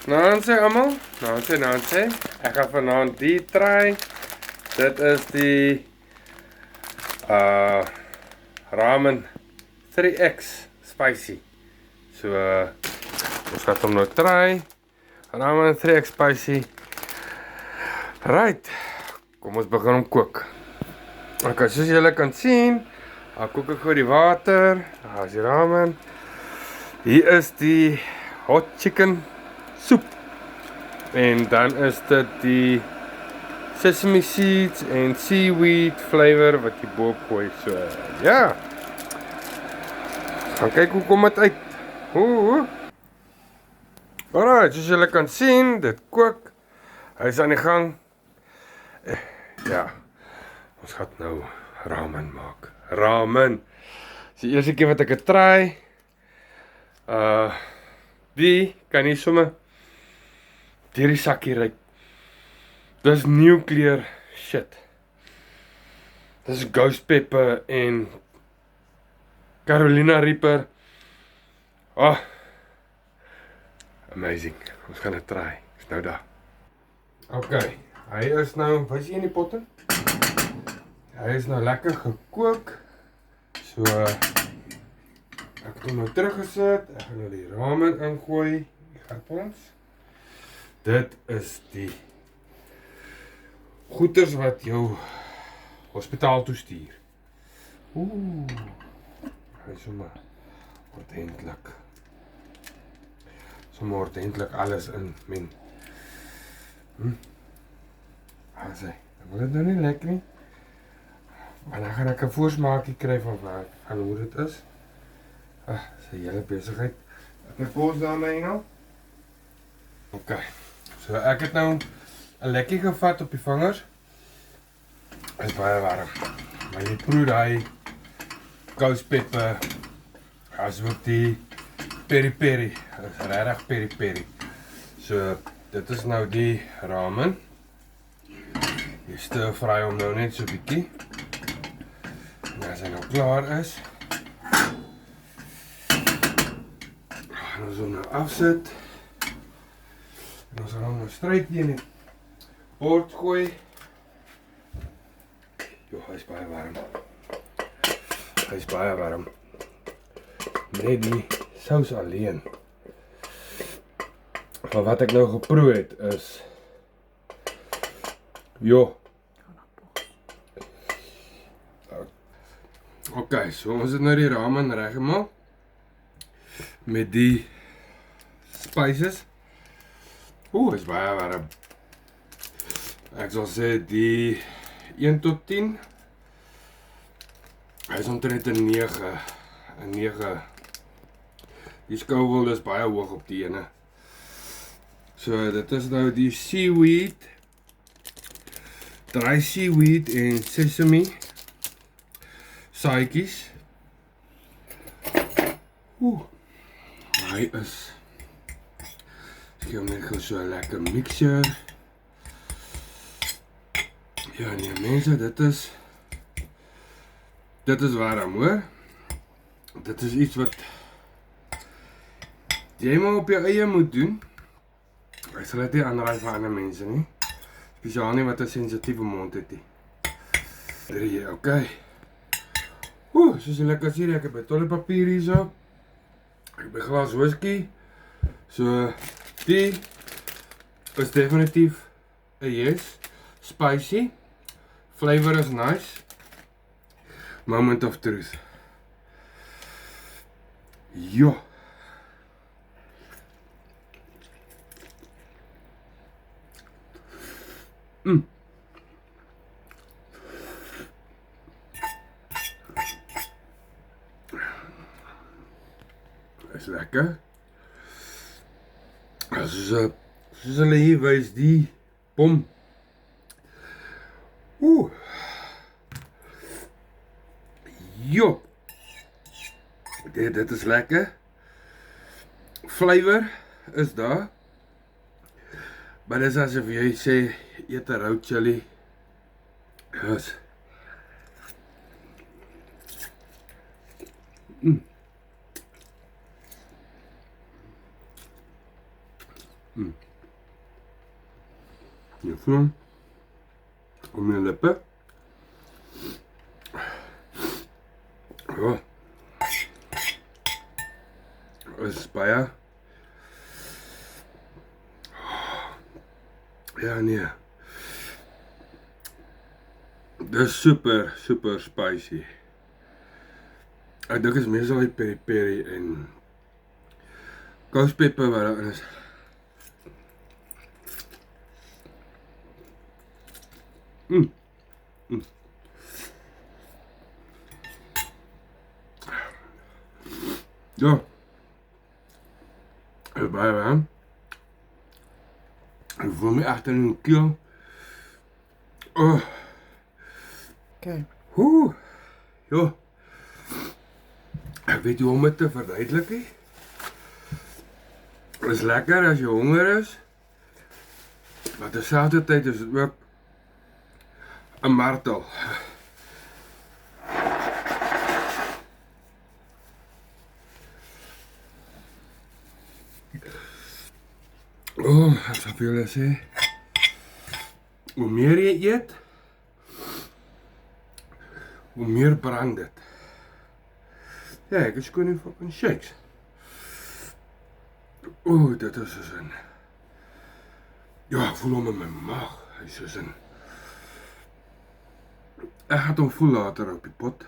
Nancy allemaal, Nancy. Ek gaan vanaand die try. Dit is die ramen 3X spicy. So ons gaan hom nou try. Ramen 3X spicy. Right. Kom ons begin om kook. Okay, soos julle kan sien, ek kook ek gou die water. Daar is die ramen. Hier is die hot chicken soep. En dan is dit die sesame seeds en seaweed flavor wat jy bo gooi. So ja. Gaan kyk hoe kom dit uit. Alright, soos julle kan sien, dit kook. Hy is aan die gang. Ja. Ons gaan nou ramen maak. Ramen. Dis die eerste keer wat ek het try. Die kan nie sommer deur die sakkie ryk. Dis nuclear shit. Dis ghost pepper en Carolina Reaper. Amazing. Ons gaan dit try. Is nou daar. Okay, hy is nou, wat is hy in die potte? Hy is nou lekker gekook. So ek het hom nou teruggesit. Ek gaan nou die ramen ingooi. Die garpons. Dit is die goeders wat jou hospitaal toe stuur. Hy is sommer ordentlik. Sommer ordentlik alles in meng. Asai, ek wil dit nou nie lekker nie. Maar dan gaan ek 'n voorsmaakie kry van hoe dit is. Dis 'n hele besigheid. Ek het kos daarmee nou. Okay. So ek het nou 'n lekkie gevat op die vingers. Dit is baie warm. Maar jy proe daai ghost pepper. Asook die peri peri. Dit is regtig peri peri. So dit is nou die ramen. Jy stir fry hom nou net so bietjie. En as hy nou klaar is, en ons hom nou afsit. En ons gaan hom nou stryd hier in die bord gooi. Jo, hy is baie warm. Hy is baie warm. Net die saus alleen. Maar wat ek nou geproe het is, Okay, so ons het nou die ramen reggemaak met die spices. Is baie warm. Ek sal sê die 1 tot 10. Hy is omtrent 'n 9. Die Scoville is baie hoog op die ene. So dit is nou die seaweed, dry seaweed en sesame saadjies. Hy is, ek gee hom net gou so 'n lekker mixture. Ja nee mense, dit is warm hoor. Dit is iets wat jy maar op jou eie moet doen. Ek sal dit nie aanraai vir ander mense nie. Spesiaal nie wat 'n sensitiewe mond het nie. Drie, okay. Soos julle kan sien, ek het my toiletpapier hier so. Ek het my glas whisky. So, die is definitief 'n yes. Spicy. Flavor is nice. Moment of truth. Jo. Is lekker. Soos hulle hier wys, die bom. Jo. Dit is lekker. Flavor is daar. Maar dis asof jy sê, eet 'n rou chili. Yes. Je voel hem om je lippen. Oh. Is baie. Ja nee. Dis super spicy. Ek dink is meestal die peri peri en ghost pepper wat daarin is. Ja. Is baie warm. Ek voel my agter in die keel. Oh. Okay. Ja. Ek weet nie hoe om dit te verduidelik nie. Het is lekker as jy honger is. Maar terselfdertyd is dit ook 'n martel. Ek sal vir julle sê, hoe meer jy eet, hoe meer brand dit. Ja, ek is koning van shakes. Dit is soos in. Ja, ek voel hom in my maag. Hy is soos in. Ek gaan hom voel later op die pot.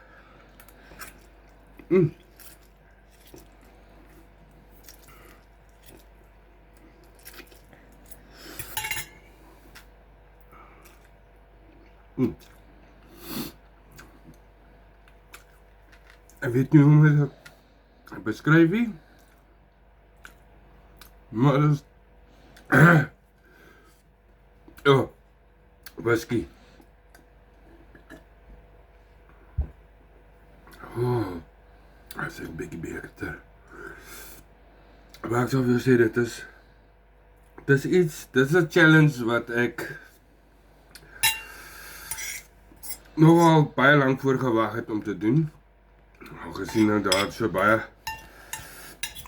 Ek weet nie hoe om dit beskryf nie. Maar dit is oh, whisky. Dit is 'n bietjie beter. Maar ek sal vir jou sê dit is 'n challenge wat ek nogal baie lank voor gewag het om te doen. Aangezien nou daar so baie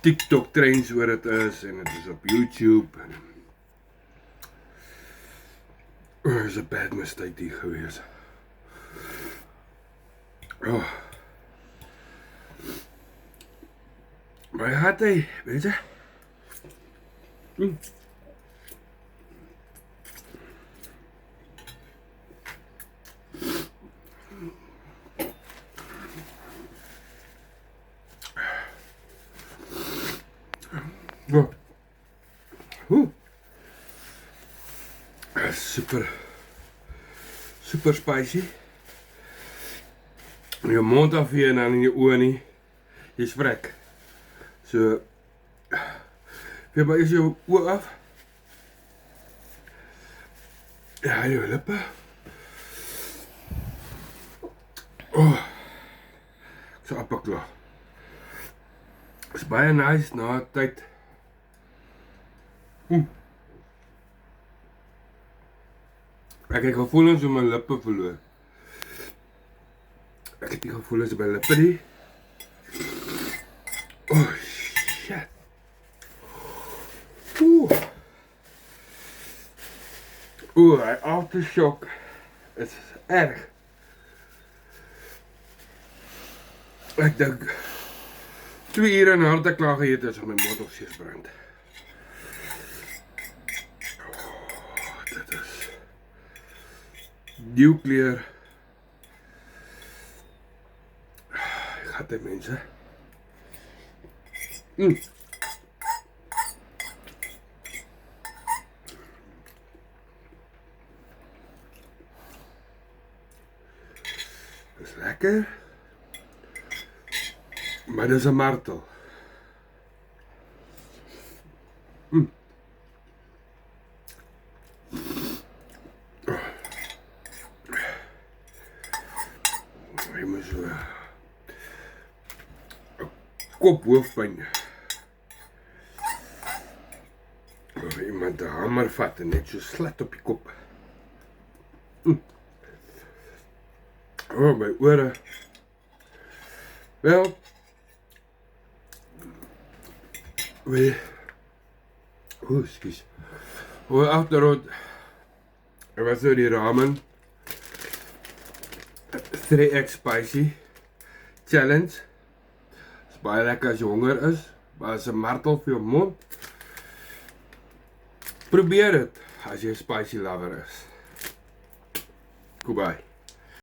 TikTok trends oor dit is en dit is op YouTube en is 'n bad mistake die gewees. Maar hy het hy, weet jy? Super spicy. In jou mond afvee en dan in jou oë nie. Jy sprek. So vee maar eers jou oë af. Ja, jou lippe. Ek so amper klaar. Is baie nice na tyd. Ek het gevoelens om my lippe verloor. Ek het die gevoelens op my lippe nie. Shit. Hy aftershock is erg. Ek dink 2 ure nadat ek klaar geëet is, my mond nog steeds brand. Dit is nuclear. Ek gaat dit mense. Is lekker. Maar dit is 'n martel. Jy moet so 'n kop hoofpyn. Of iemand 'n hamer vat en net so slat op die kop. My ore. Wel. Oeh, skus. Well, afterward, it was so die ramen 3x spicy challenge. Is baie lekker as jy honger is, maar is 'n martel vir jou mond. Probeer dit as jy 'n spicy lover is. Goodbye.